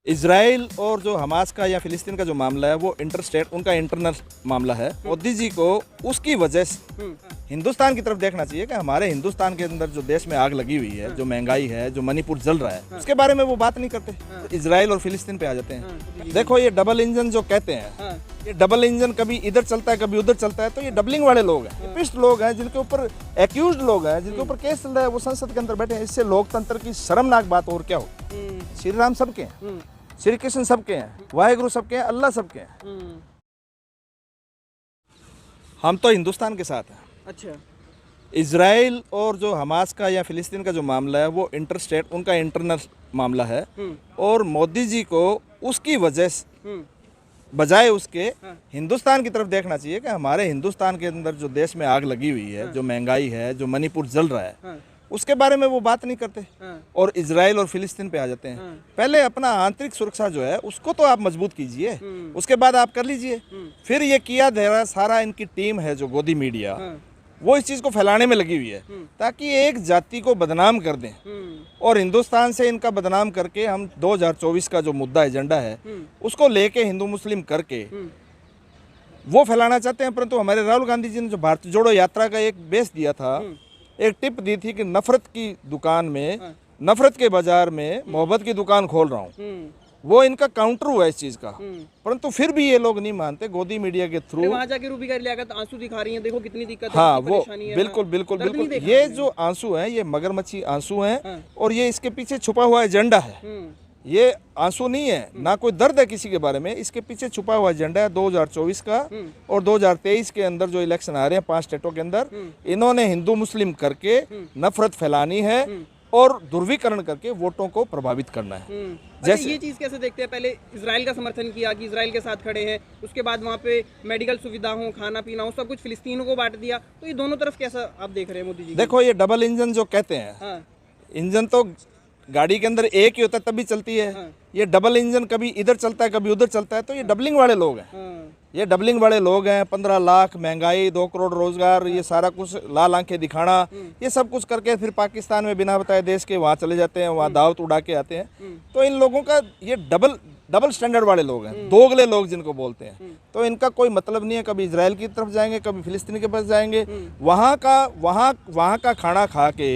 Israel और जो Hamas का या फिलिस्तीन का जो मामला है वो इंटरस्टेट उनका इंटरनल मामला है। मोदी जी को उसकी वजह से हिंदुस्तान की तरफ देखना चाहिए कि हमारे हिंदुस्तान के अंदर जो देश में आग लगी हुई है, जो महंगाई है, जो मणिपुर जल रहा है, उसके बारे में वो बात नहीं करते। इजराइल और फिलिस्तीन पे आ जाते हैं। देखो ये डबल इंजन जो कहते हैं, ये डबल इंजन कभी इधर चलता है कभी उधर चलता है, तो ये डबलिंग वाले लोग हैं, रेपिस्ट लोग हैं, जिनके ऊपर एक्यूज्ड लोग हैं, जिनके ऊपर केस चल रहा है, वो संसद के अंदर बैठे हैं। इससे लोकतंत्र की शर्मनाक बात और क्या हो। श्री राम सबके हैं, श्री कृष्ण सबके हैं, वाहेगुरु सबके हैं, अल्लाह सबके हैं। हम तो हिंदुस्तान के साथ हैं। अच्छा। इजराइल और जो हमास का या फिलिस्तीन का जो मामला है वो इंटरस्टेट उनका इंटरनल मामला है। और मोदी जी को उसकी वजह से बजाय उसके हिंदुस्तान की तरफ देखना चाहिए कि हमारे हिंदुस्तान के अंदर जो देश में आग लगी हुई है, जो महंगाई है, जो मणिपुर जल रहा है, उसके बारे में वो बात नहीं करते और इजराइल और फिलिस्तीन पे आ जाते हैं। पहले अपना आंतरिक सुरक्षा जो है उसको तो आप मजबूत कीजिए, उसके बाद आप कर लीजिए। फिर ये किया धरा सारा इनकी टीम है जो गोदी मीडिया, वो इस चीज़ को फैलाने में लगी हुई है ताकि एक जाति को बदनाम कर दें और हिंदुस्तान से इनका बदनाम करके हम 2024 का जो मुद्दा एजेंडा है उसको लेके हिंदू मुस्लिम करके वो फैलाना चाहते हैं। परंतु हमारे राहुल गांधी जी ने जो भारत जोड़ो यात्रा का एक बेस दिया था, एक टिप दी थी कि नफरत की दुकान में, नफरत के बाजार में मोहब्बत की दुकान खोल रहा हूँ, वो इनका काउंटर हुआ इस चीज का। परंतु फिर भी ये लोग नहीं मानते। गोदी मीडिया के थ्रू वहां जाके रूबी का लियाकत आंसू दिखा रही हैं, देखो कितनी दिक्कत है, हाँ कितनी वो परेशानी है, बिल्कुल बिल्कुल बिल्कुल ये जो आंसू हैं ये मगरमच्छी आंसू हैं और ये इसके पीछे छुपा हुआ एजेंडा है। ये आंसू नहीं है, ना कोई दर्द है किसी के बारे में, इसके पीछे छुपा हुआ एजेंडा है 2024 का। और 2023 के अंदर जो इलेक्शन आ रहे हैं 5 स्टेटों के अंदर, इन्होंने हिंदू मुस्लिम करके नफरत फैलानी है और ध्रुवीकरण करके वोटों को प्रभावित करना है। जैसे ये चीज कैसे देखते हैं, पहले इजराइल का समर्थन किया कि इजराइल के साथ खड़े हैं, उसके बाद वहाँ पे मेडिकल सुविधा हो, खाना पीना हो, सब कुछ फिलिस्तीनियों को बांट दिया, तो ये दोनों तरफ कैसा आप देख रहे हैं मोदी जी? देखो ये डबल इंजन जो कहते हैं, इंजन तो गाड़ी के अंदर एक ही होता है तभी चलती है। ये डबल इंजन कभी इधर चलता है कभी उधर चलता है, तो ये डबलिंग वाले लोग हैं। ये डबलिंग वाले लोग हैं। 15 लाख महंगाई, 2 करोड़ रोजगार, ये सारा कुछ लाल आंखें दिखाना, ये सब कुछ करके फिर पाकिस्तान में बिना बताए देश के वहाँ चले जाते हैं, वहाँ दावत उड़ा के आते हैं। तो इन लोगों का ये डबल स्टैंडर्ड वाले लोग हैं, दोगले लोग जिनको बोलते हैं। तो इनका कोई मतलब नहीं है, कभी इजराइल की तरफ जाएंगे कभी फिलिस्तीन के पास जाएंगे, वहाँ का खाना खा के,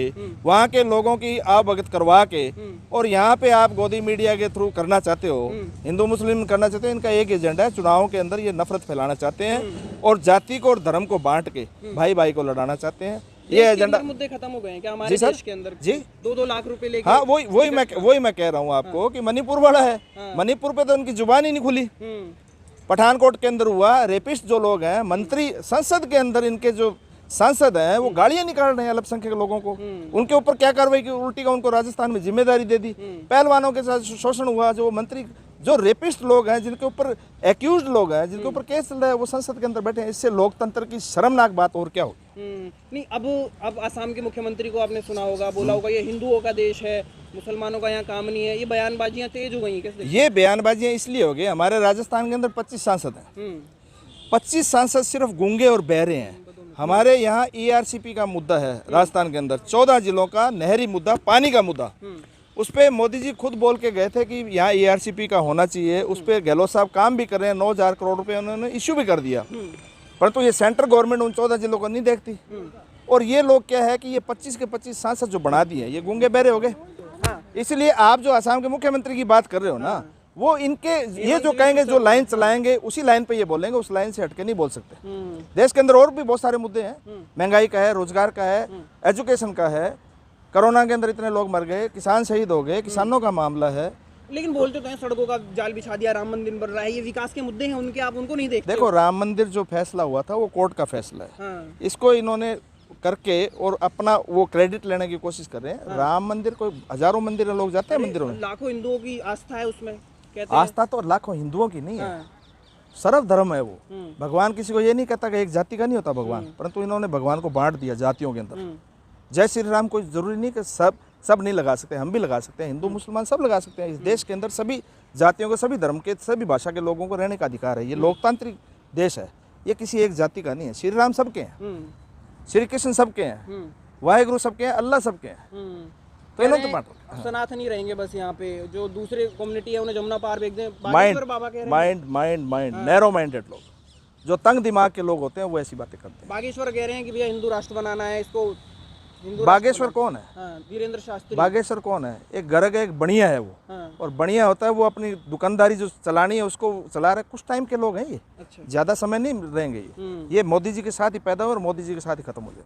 वहाँ के लोगों की आवभगत करवा के, और यहाँ पे आप गोदी मीडिया के थ्रू करना चाहते हो, हिंदू मुस्लिम करना चाहते हो। इनका एक एजेंडा है, चुनावों के अंदर ये नफरत फैलाना चाहते हैं और जाति को और धर्म को बांट के भाई भाई को लड़ाना चाहते हैं। ये एजेंडा मुद्दे खत्म हो गए हैं क्या हमारे देश के अंदर? जी 2-2 लाख रुपए लेके। हाँ वही मैं कह रहा हूँ आपको कि मणिपुर वाला है। मणिपुर पे तो उनकी जुबान ही नहीं खुली। पठानकोट के अंदर हुआ, रेपिस्ट जो लोग हैं, मंत्री संसद के अंदर इनके जो सांसद हैं वो गालियां निकाल रहे हैं अल्पसंख्यक लोगों को। उनके ऊपर क्या कार्रवाई की? उल्टी का उनको राजस्थान में जिम्मेदारी दे दी। पहलवानों के साथ शोषण हुआ, जो मंत्री जो रेपिस्ट लोग हैं, जिनके ऊपर एक्यूज्ड लोग हैं, जिनके ऊपर केस चल रहा है, वो संसद के अंदर बैठे हैं। इससे लोकतंत्र की शर्मनाक बात और क्या हो। नहीं, अब असम के मुख्यमंत्री को आपने सुना होगा, बोला होगा ये हिंदुओं का देश है, मुसलमानों का यहाँ काम नहीं है। ये बयानबाजियां तेज हो गई कैसे? ये बयानबाजियां इसलिए हो गई, हमारे राजस्थान के अंदर 25 सांसद हैं। 25 सांसद सिर्फ गूंगे और बहरे हैं। हमारे यहाँ ERCP का मुद्दा है राजस्थान के अंदर, 14 जिलों का नहरी मुद्दा, पानी का मुद्दा। उस पर मोदी जी खुद बोल के गए थे कि यहाँ ERCP का होना चाहिए। उस पर गहलोत साहब काम भी कर रहे हैं, 9,000 करोड़ रुपए उन्होंने इश्यू भी कर दिया। परंतु ये सेंट्रल गवर्नमेंट उन 14 जिलों को नहीं देखती। और ये लोग क्या है कि ये 25 के 25 सांसद जो बना दिए, ये गूंगे बहरे हो गए। इसलिए आप जो असम के मुख्यमंत्री की बात कर रहे हो ना, वो इनके ये जो कहेंगे, जो लाइन चलाएंगे उसी लाइन पे ये बोलेंगे, उस लाइन से हटके नहीं बोल सकते। देश के अंदर और भी बहुत सारे मुद्दे हैं, महंगाई का है, रोजगार का है, एजुकेशन का है। कोरोना के अंदर इतने लोग मर गए, किसान शहीद हो गए, किसानों का मामला है। लेकिन बोलते तो हैं सड़कों का जाल बिछा दिया, राम मंदिर बन रहा है, ये विकास के मुद्दे हैं उनके, आप उनको नहीं देखते? देखो, राम मंदिर जो फैसला हुआ था वो कोर्ट का फैसला है। इसको इन्होंने करके और अपना वो क्रेडिट लेने की कोशिश कर रहे हैं। राम मंदिर कोई हजारों मंदिर लोग जाते हैं, मंदिरों में लाखों हिंदुओं की आस्था है उसमें। आस्था तो लाखों हिंदुओं की नहीं है, सर्व धर्म है वो। भगवान किसी को ये नहीं कहता कि एक जाति का नहीं होता भगवान, परंतु इन्होंने भगवान को बांट दिया जातियों के अंदर। जय श्री राम कोई जरूरी नहीं कि सब नहीं लगा सकते, हम भी लगा सकते हैं, हिंदू मुसलमान सब लगा सकते हैं। इस देश के अंदर सभी जातियों के, सभी धर्म के, सभी भाषा के लोगों को रहने का अधिकार है। ये लोकतांत्रिक देश है, ये किसी एक जाति का नहीं है। श्री राम सबके हैं, श्री कृष्ण सबके हैं, वाहेगुरु सबके हैं, अल्लाह सबके हैं। तो इन्होंने तो बांटा। सनातनी रहेंगे बस यहाँ पे, जो दूसरे कम्युनिटी है उन्हें जमुना पार भेज दें। माइंड बागेश्वर बाबा कह रहे हैं, mind mind mind narrow minded लोग, जो तंग दिमाग के लोग होते हैं वो ऐसी बातें करते हैं। बागेश्वर कह रहे हैं कि भैया हिंदू राष्ट्र बनाना है इसको, हिंदू बागेश्वर कौन है? हाँ, वीरेंद्र शास्त्री। बागेश्वर कौन है? एक गर्ग है, एक बढ़िया है वो। हाँ, और बढ़िया होता है वो अपनी दुकानदारी जो चलानी है उसको चला रहे, कुछ टाइम के लोग हैं ये, अच्छा। ज़्यादा समय नहीं रहेंगे ये। ये मोदी जी के साथ ही पैदा हुए और मोदी जी के साथ ही खत्म हो जाए।